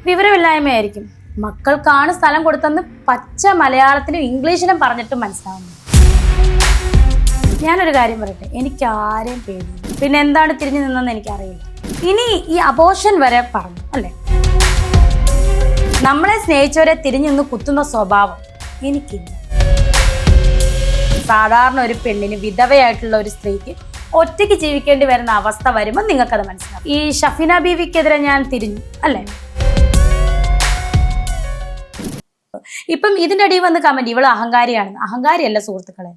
വിവരമില്ലായ്മയായിരിക്കും. മക്കൾക്കാണ് സ്ഥലം കൊടുത്തെന്ന് പച്ച മലയാളത്തിലും ഇംഗ്ലീഷിലും പറഞ്ഞിട്ടും മനസ്സിലാവുന്നു. ഞാനൊരു കാര്യം പറയട്ടെ, എനിക്ക് ആരെയും പേടിയില്ല. പിന്നെ എന്താണ് തിരിഞ്ഞു നിന്നെന്ന് എനിക്കറിയില്ല. ഇനി ഈ അബോർഷൻ വരെ പറഞ്ഞു അല്ലേ, നമ്മളെ സ്നേഹിച്ചവരെ തിരിഞ്ഞു നിന്ന് കുത്തുന്ന സ്വഭാവം എനിക്കില്ല. സാധാരണ ഒരു പെണ്ണിന്, വിധവയായിട്ടുള്ള ഒരു സ്ത്രീക്ക് ഒറ്റയ്ക്ക് ജീവിക്കേണ്ടി വരുന്ന അവസ്ഥ വരുമ്പോൾ നിങ്ങൾക്കത് മനസ്സിലാവും. ഈ ഷഫീന ബീവിക്കെതിരെ ഞാൻ തിരിഞ്ഞു അല്ലേ, ഇപ്പം ഇതിൻ്റെ അടിയിൽ വന്ന് കമന്റ് ഇവള് അഹങ്കാരിയാണെന്ന്. അഹങ്കാരിയല്ല സുഹൃത്തുക്കളെ.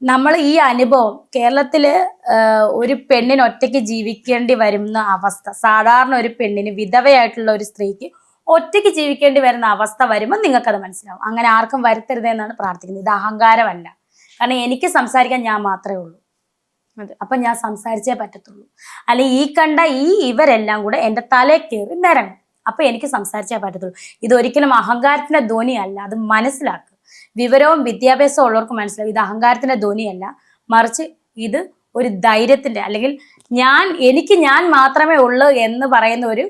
നമ്മൾ ഈ അനുഭവം കേരളത്തില് ഒരു പെണ്ണിന് ഒറ്റയ്ക്ക് ജീവിക്കേണ്ടി വരുന്ന അവസ്ഥ, സാധാരണ ഒരു പെണ്ണിന്, വിധവയായിട്ടുള്ള ഒരു സ്ത്രീക്ക് ഒറ്റയ്ക്ക് ജീവിക്കേണ്ടി വരുന്ന അവസ്ഥ വരുമ്പോൾ നിങ്ങൾക്കത് മനസ്സിലാവും. അങ്ങനെ ആർക്കും വരുത്തരുതെന്നാണ് പ്രാർത്ഥിക്കുന്നത്. ഇത് അഹങ്കാരമല്ല. കാരണം എനിക്ക് സംസാരിക്കാൻ ഞാൻ മാത്രമേ ഉള്ളൂ. അപ്പൊ ഞാൻ സംസാരിച്ചേ പറ്റത്തുള്ളൂ. അല്ലെങ്കിൽ ഈ കണ്ട ഇവരെല്ലാം കൂടെ എൻ്റെ തലേ കയറി നിരങ്ങും. അപ്പൊ എനിക്ക് സംസാരിച്ചേ പറ്റത്തുള്ളൂ. ഇതൊരിക്കലും അഹങ്കാരത്തിന്റെ ധ്വനിയല്ല. അത് മനസ്സിലാക്കുക. വിവരവും വിദ്യാഭ്യാസവും ഉള്ളവർക്ക് മനസ്സിലാവും ഇത് അഹങ്കാരത്തിന്റെ ധ്വനിയല്ല, മറിച്ച് ഇത് ഒരു ധൈര്യത്തിന്റെ, അല്ലെങ്കിൽ എനിക്ക് ഞാൻ മാത്രമേ ഉള്ളൂ എന്ന് പറയുന്ന ഒരു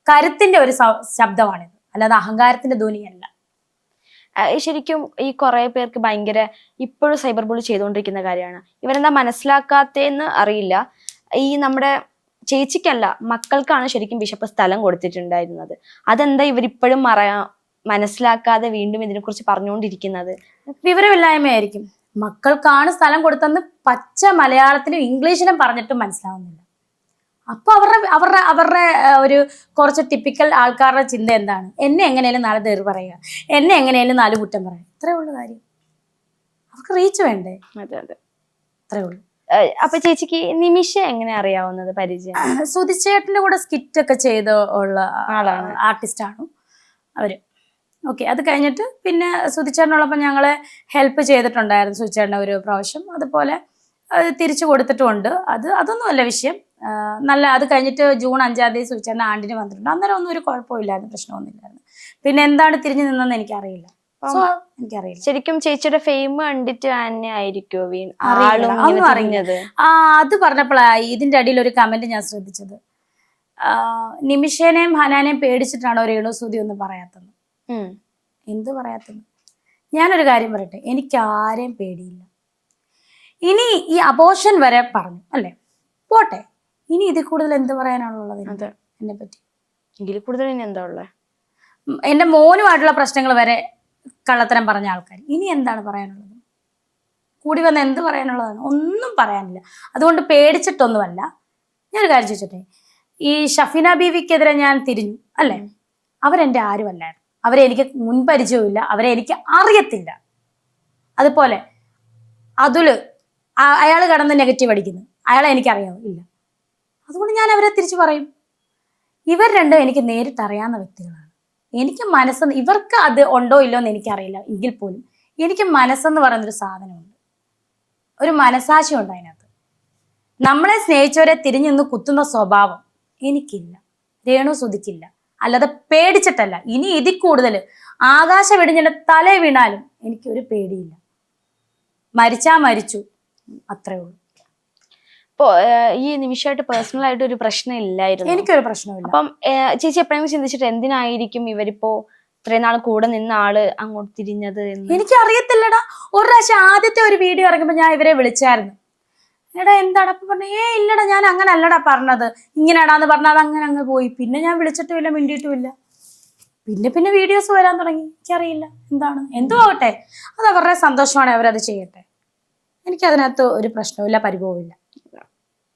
കരുത്തിന്റെ ഒരു ശബ്ദമാണിത്, അല്ലാതെ അഹങ്കാരത്തിന്റെ ധ്വനിയല്ല. ശരിക്കും ഈ കുറെ പേർക്ക് ഭയങ്കര ഇപ്പോഴും സൈബർ ബുള്ളി ചെയ്തുകൊണ്ടിരിക്കുന്ന കാര്യമാണ്. ഇവരെന്താ മനസ്സിലാക്കാത്തതെന്ന് അറിയില്ല. ഈ നമ്മുടെ ചേച്ചിക്കല്ല, മക്കൾക്കാണ് ശരിക്കും ബിഷപ്പ് സ്ഥലം കൊടുത്തിട്ടുണ്ടായിരുന്നത്. അതെന്താ ഇവരിപ്പോഴും മനസ്സിലാക്കാതെ വീണ്ടും ഇതിനെക്കുറിച്ച് പറഞ്ഞുകൊണ്ടിരിക്കുന്നത്? വിവരമില്ലായ്മയായിരിക്കും. മക്കൾക്കാണ് സ്ഥലം കൊടുത്തെന്ന് പച്ച മലയാളത്തിലും ഇംഗ്ലീഷിലും പറഞ്ഞിട്ടും മനസ്സിലാവുന്നില്ല. അപ്പൊ അവരുടെ ഒരു കുറച്ച് ടിപ്പിക്കൽ ആൾക്കാരുടെ ചിന്ത എന്താണ്? എന്നെ എങ്ങനെയാലും 4 തെറി പറയുക, എന്നെ എങ്ങനെയാലും 4 കുറ്റം പറയുക. ഇത്രേ ഉള്ളു കാര്യം. അവർക്ക് റീച്ച് വേണ്ടേ? അതെ അതെ, അത്രേ ഉള്ളു. അപ്പൊ ചേച്ചിക്ക് നിമിഷ എങ്ങനെ അറിയാവുന്നത്? പരിചയം? സുധിച്ചേട്ടന്റെ കൂടെ സ്കിറ്റ് ഒക്കെ ചെയ്ത് ഉള്ള ആളാണ്, ആർട്ടിസ്റ്റാണ് അവര്. ഓക്കെ, അത് കഴിഞ്ഞിട്ട് പിന്നെ സുധിച്ചേട്ടനുള്ളപ്പോൾ ഞങ്ങളെ ഹെൽപ്പ് ചെയ്തിട്ടുണ്ടായിരുന്നു സുധിച്ചേട്ടനെ ഒരു പ്രാവശ്യം. അതുപോലെ തിരിച്ചു കൊടുത്തിട്ടുമുണ്ട്. അതൊന്നുമല്ല വിഷയം. നല്ല, അത് കഴിഞ്ഞിട്ട് ജൂൺ 5-ാം തീയതി സുധിച്ചേട്ടൻ്റെ ആണ്ടിന് വന്നിട്ടുണ്ട്. അന്നേരം ഒന്നും ഒരു കുഴപ്പമില്ലായിരുന്നു, പ്രശ്നമൊന്നുമില്ലായിരുന്നു. പിന്നെ എന്താണ് തിരിഞ്ഞു നിന്നെന്ന് എനിക്കറിയില്ല. എനിക്കറിയില്ല. ശരിക്കും ചേച്ചിയുടെ ഫെയിം കണ്ടിട്ട് തന്നെ ആയിരിക്കുമോ ഒന്നും അറിഞ്ഞത്? അത് പറഞ്ഞപ്പോഴാണ് ഇതിന്റെ അടിയിൽ ഒരു കമന്റ് ഞാൻ ശ്രദ്ധിച്ചത്. നിമിഷേനെയും ഹനാനെയും പേടിച്ചിട്ടാണോ രേണുസുതി ഒന്നും പറയാത്തത്? എന്ത് പറയാത്തത്? ഞാനൊരു കാര്യം പറയട്ടെ, എനിക്ക് ആരെയും പേടിയില്ല. ഇനി ഈ അബോർഷൻ വരെ പറഞ്ഞു അല്ലേ, പോട്ടെ. ഇനി ഇതിൽ കൂടുതൽ എന്ത് പറയാനാണുള്ളത് എന്നെ പറ്റി? ഇതിൽ കൂടുതൽ ഇനി എന്താ ഉള്ളത്? എൻ്റെ മോനുമായിട്ടുള്ള പ്രശ്നങ്ങൾ വരെ കള്ളത്തരം പറഞ്ഞ ആൾക്കാർ. ഇനി എന്താണ് പറയാനുള്ളത്? കൂടി വന്ന് എന്ത് പറയാനുള്ളതാണ്? ഒന്നും പറയാനില്ല. അതുകൊണ്ട് പേടിച്ചിട്ടൊന്നുമല്ല. ഞാനൊരു കാര്യം ചോദിച്ചോട്ടെ, ഈ ഷഫീന ബീവിക്കെതിരെ ഞാൻ തിരിഞ്ഞു അല്ലേ, അവരെൻ്റെ ആരുമല്ലായിരുന്നു. അവരെ എനിക്ക് മുൻപരിചയവുമില്ല, അവരെ എനിക്ക് അറിയത്തില്ല. അതുപോലെ അതുല് അയാൾ കടന്ന് നെഗറ്റീവ് അടിക്കുന്നു, അയാളെ എനിക്കറിയാമോ? ഇല്ല. അതുകൊണ്ട് ഞാൻ അവരെ തിരിച്ചു പറയും. ഇവർ രണ്ടും എനിക്ക് നേരിട്ട് അറിയാവുന്ന വ്യക്തികളാണ്. എനിക്ക് മനസ്സെന്ന്, ഇവർക്ക് അത് ഉണ്ടോ ഇല്ലോ എന്ന് എനിക്കറിയില്ല. എങ്കിൽ പോലും എനിക്ക് മനസ്സെന്ന് പറയുന്നൊരു സാധനമുണ്ട്, ഒരു മനസാക്ഷി ഉണ്ട് അതിനകത്ത്. നമ്മളെ സ്നേഹിച്ചവരെ തിരിഞ്ഞു നിന്ന് കുത്തുന്ന സ്വഭാവം എനിക്കില്ല, രേണുസുതിക്കില്ല. അല്ലാതെ പേടിച്ചിട്ടല്ല. ഇനി ഇതിൽ കൂടുതൽ ആകാശം വെടിഞ്ഞിട്ട് തല വീണാലും എനിക്കൊരു പേടിയില്ല. മരിച്ചാ മരിച്ചു, അത്രേ ഉള്ളൂ. ഇപ്പോ ഈ നിമിഷമായിട്ട് പേഴ്സണൽ ആയിട്ട് ഒരു പ്രശ്നം ഇല്ലായിരുന്നു? എനിക്കൊരു പ്രശ്നമില്ല. അപ്പം ചേച്ചി എപ്പോഴെങ്കിലും ചിന്തിച്ചിട്ട് എന്തിനായിരിക്കും ഇവരിപ്പോ ഇത്രയും നാൾ കൂടെ നിന്ന ആള് അങ്ങോട്ട് തിരിഞ്ഞത് എന്ന്? എനിക്ക് അറിയത്തില്ലടാ. ഒരു പ്രാവശ്യം ആദ്യത്തെ ഒരു വീഡിയോ ഇറങ്ങുമ്പോൾ ഞാൻ ഇവരെ വിളിച്ചായിരുന്നു. എടാ എന്താണ്? അപ്പൊ പറഞ്ഞു, ഇല്ലടാ ഞാൻ അങ്ങനെ അല്ലടാ പറഞ്ഞത്, ഇങ്ങനെടാന്ന് പറഞ്ഞാൽ അങ്ങനെ അങ്ങ് പോയി. പിന്നെ ഞാൻ വിളിച്ചിട്ടുമില്ല, മിണ്ടിയിട്ടുമില്ല. പിന്നെ വീഡിയോസ് വരാൻ തുടങ്ങി. എനിക്കറിയില്ല എന്താണ്. എന്തോ ആവട്ടെ, അത് അവരുടെ സന്തോഷമാണ്, അവരത് ചെയ്യട്ടെ. എനിക്കതിനകത്ത് ഒരു പ്രശ്നമില്ല, പരിഭവമില്ല.